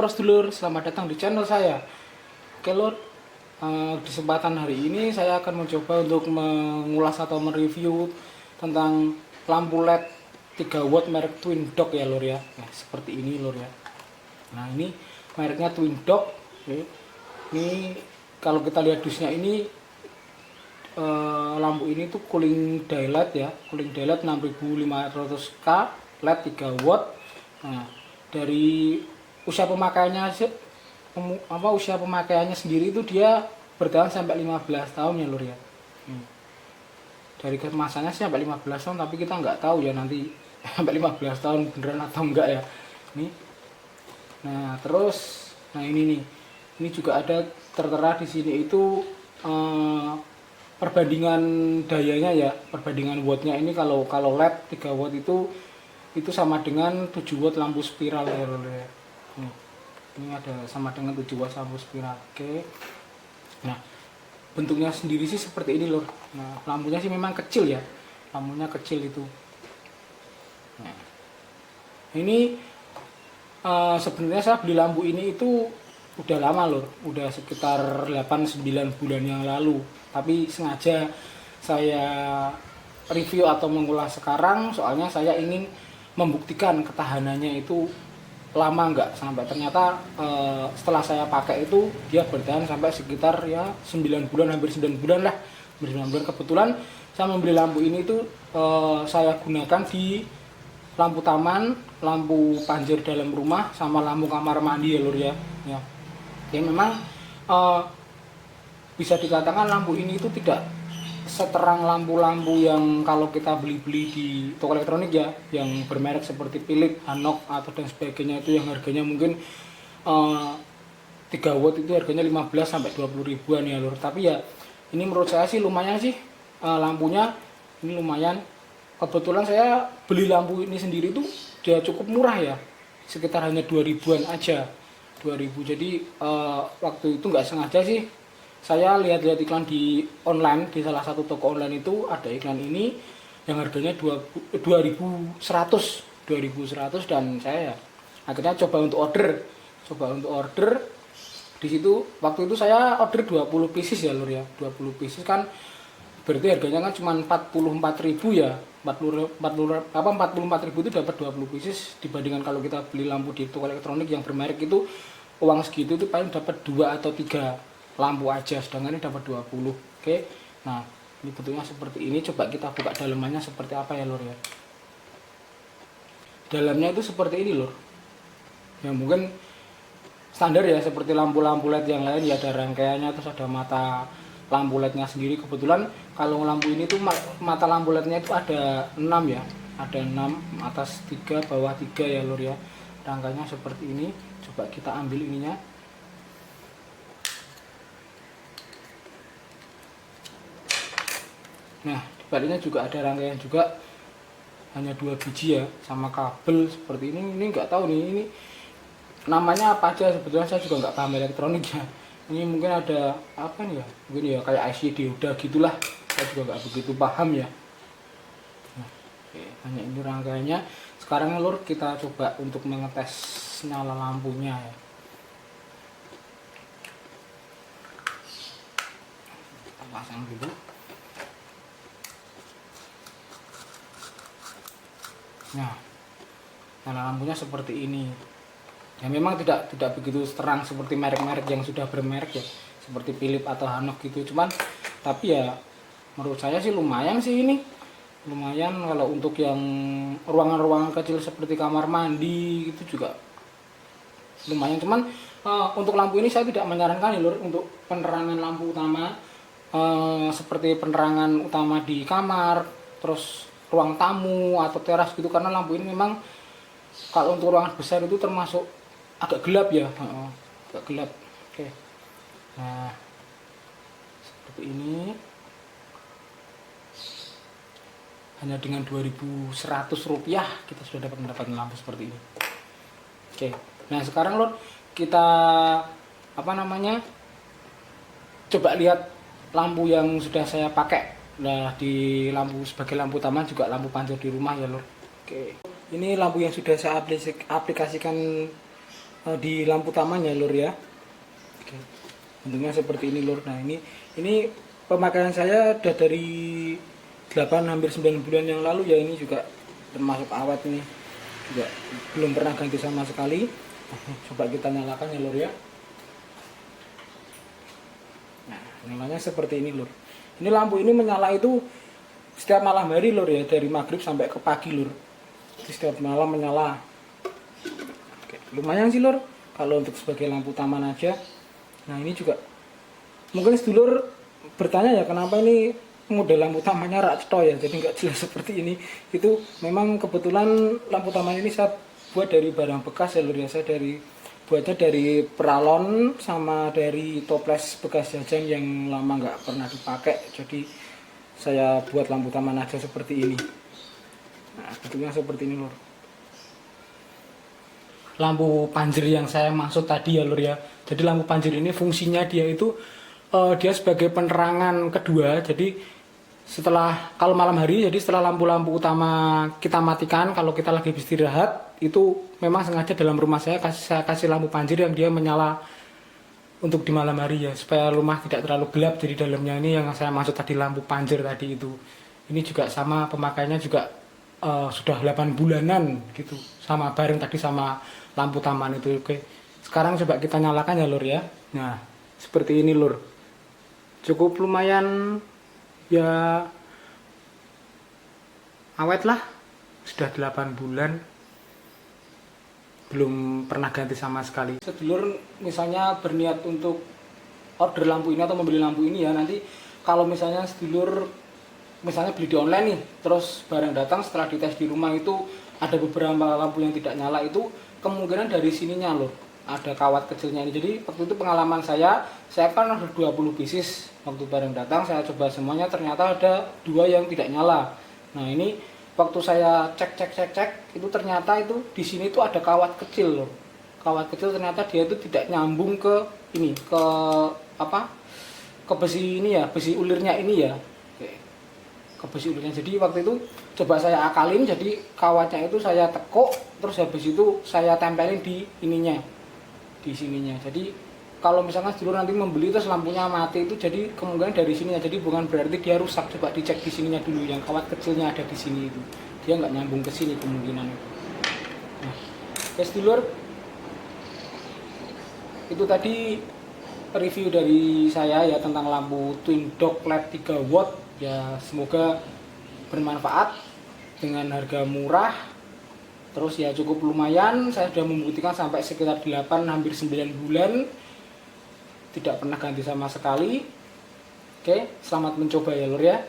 para sedulur, selamat datang di channel saya. Oke lur, di kesempatan hari ini saya akan mencoba untuk mengulas atau mereview tentang lampu LED 3 watt merek Twin Dog ya lur ya. Nah, seperti ini lur ya. Nah ini mereknya Twin Dog. Oke. Ini kalau kita lihat dusnya ini lampu ini tuh cooling daylight ya, cooling daylight 6500K LED 3 watt. Nah, dari usia pemakaiannya usia pemakaiannya sendiri itu dia bertahan sampai 15 tahun ya lur ya. Dari kemasannya sih sampai 15 tahun, tapi kita nggak tahu ya nanti sampai 15 tahun beneran atau enggak ya. Nih. Nah, terus ini nih. Ini juga ada tertera di sini itu perbandingan dayanya ya, perbandingan wattnya ini kalau LED 3 watt itu sama dengan 7 watt lampu spiral ya lur ya. Ini ada sama dengan 7 watt lampu spiral. Oke. Nah, bentuknya sendiri sih seperti ini lur. Nah, lampunya sih memang kecil ya. Lampunya kecil itu. Nah, ini sebenarnya saya beli lampu ini itu udah lama lur. Udah sekitar 8-9 bulan yang lalu. Tapi sengaja saya review atau mengulas sekarang soalnya saya ingin membuktikan ketahanannya itu lama enggak, sampai ternyata setelah saya pakai itu dia bertahan sampai sekitar ya 9 bulan, hampir 9 bulan lah, hampir 9 bulan. Kebetulan saya membeli lampu ini itu saya gunakan di lampu taman, lampu panjer dalam rumah, sama lampu kamar mandi ya lur ya. Ya memang bisa dikatakan lampu ini itu tidak seterang lampu-lampu yang kalau kita beli-beli di toko elektronik ya, yang bermerek seperti Philips, Hanok atau dan sebagainya, itu yang harganya mungkin 3 watt itu harganya 15 sampai 20 ribuan ya lur. Tapi ya ini menurut saya sih lumayan sih, lampunya ini lumayan. Kebetulan saya beli lampu ini sendiri tuh dia cukup murah ya, sekitar hanya 2 ribuan aja, 2000. Jadi waktu itu nggak sengaja sih saya lihat-lihat iklan di online, di salah satu toko online itu ada iklan ini yang harganya 2100 dan saya akhirnya coba untuk order di situ. Waktu itu saya order 20 pieces ya lur ya. 20 pieces kan berarti harganya kan cuma 44.000 ya. 44.000 itu dapat 20 pieces, dibandingkan kalau kita beli lampu di toko elektronik yang bermerek itu uang segitu itu paling dapat 2 atau 3 lampu aja, sedangkan ini dapat 20. Oke. Nah, ini bentuknya seperti ini. Coba kita buka dalamannya seperti apa ya lur ya. Dalamnya itu seperti ini lur. Ya mungkin standar ya, seperti lampu-lampu LED yang lain ya, ada rangkaiannya, terus ada mata lampu LED-nya sendiri. Kebetulan kalau lampu ini tuh mata lampu LED-nya itu ada 6 ya. Ada 6, atas 3, bawah 3 ya lur ya. Rangkaiannya seperti ini. Coba kita ambil ininya. Nah, di baliknya juga ada rangkaian juga, hanya 2 biji ya, sama kabel seperti ini. Ini nggak tahu nih ini namanya apa aja, sebetulnya saya juga nggak paham elektronik ya. Ini mungkin ada apa nih ya, mungkin ya kayak IC dioda gitulah, saya juga nggak begitu paham ya. Nah, oke, hanya ini rangkaiannya. Sekarang lur kita coba untuk mengetes nyala lampunya ya. Kita pasang dulu. Nah, nyala lampunya seperti ini. Ya memang tidak begitu terang seperti merek-merek yang sudah bermerek ya, seperti Philips atau Hanok gitu. Cuman tapi ya menurut saya sih lumayan sih ini. Lumayan kalau untuk yang ruangan-ruangan kecil seperti kamar mandi itu juga lumayan. Cuman untuk lampu ini saya tidak menyarankan ya lur untuk penerangan lampu utama, seperti penerangan utama di kamar, terus ruang tamu atau teras gitu, karena lampu ini memang kalau untuk ruangan besar itu termasuk agak gelap ya, agak gelap. Oke. Nah, seperti ini. Hanya dengan 2.100 rupiah kita sudah dapat mendapatkan lampu seperti ini. Oke. Nah, sekarang lor kita coba lihat lampu yang sudah saya pakai. Nah, di lampu sebagai lampu taman juga lampu panjang di rumah ya lor. Oke. Ini lampu yang sudah saya aplikasikan di lampu tamannya lur ya. Oke. Bentuknya seperti ini lur. Nah ini pemakaian saya udah dari 8 hampir 9 bulan yang lalu ya, ini juga termasuk awet nih, juga belum pernah ganti sama sekali. Coba kita nyalakan ya lur ya. Nah nyalanya seperti ini lur. Ini lampu ini menyala itu setiap malam hari lur ya, dari maghrib sampai ke pagi lur. Jadi setiap malam menyala. Oke, lumayan sih lur kalau untuk sebagai lampu taman aja. Nah ini juga mungkin sedulur bertanya ya, kenapa ini model lampu tamannya rak ceto ya, jadi nggak jelas seperti ini. Itu memang kebetulan lampu taman ini saya buat dari barang bekas ya lur ya. Saya buatnya dari peralon sama dari toples bekas jajan yang lama nggak pernah dipakai, jadi saya buat lampu taman aja seperti ini. Nah bentuknya seperti ini lur. Lampu panjer yang saya maksud tadi ya lur ya, jadi lampu panjer ini fungsinya dia itu dia sebagai penerangan kedua. Jadi setelah kalau malam hari, jadi setelah lampu-lampu utama kita matikan, kalau kita lagi beristirahat, itu memang sengaja dalam rumah saya kasih lampu panjer yang dia menyala untuk di malam hari ya, supaya rumah tidak terlalu gelap. Jadi dalamnya ini yang saya maksud tadi lampu panjer tadi itu. Ini juga sama pemakaiannya juga sudah 8 bulanan gitu, sama bareng tadi sama lampu taman itu. Oke, sekarang coba kita nyalakan ya lur ya. Nah seperti ini lur, cukup lumayan ya, awet lah, sudah 8 bulan belum pernah ganti sama sekali. Sedulur misalnya berniat untuk order lampu ini atau membeli lampu ini ya, nanti kalau misalnya sedulur misalnya beli di online nih, terus barang datang setelah dites di rumah itu ada beberapa lampu yang tidak nyala, itu kemungkinan dari sininya loh, ada kawat kecilnya ini. Jadi waktu itu pengalaman saya kan ada 20 pieces, waktu barang datang saya coba semuanya, ternyata ada 2 yang tidak nyala. Nah ini waktu saya cek itu ternyata itu di sini tuh ada kawat kecil loh. Kawat kecil ternyata dia itu tidak nyambung ke ini, ke apa, ke besi ini ya, besi ulirnya ini ya, ke besi ulirnya. Jadi waktu itu coba saya akalin, jadi kawatnya itu saya tekuk, terus habis itu saya tempelin di ininya, di sininya. Jadi kalau misalkan dulu nanti membeli terus lampunya mati, itu jadi kemungkinan dari sininya, jadi bukan berarti dia rusak. Coba dicek di sininya dulu, yang kawat kecilnya ada di sini itu, dia nggak nyambung ke sini kemungkinan itu. Nah, guys dulur, itu tadi review dari saya ya tentang lampu twin dog LED 3 watt ya. Semoga bermanfaat dengan harga murah, terus ya cukup lumayan. Saya sudah membuktikan sampai sekitar 8 hampir 9 bulan tidak pernah ganti sama sekali. Oke, selamat mencoba ya lur ya.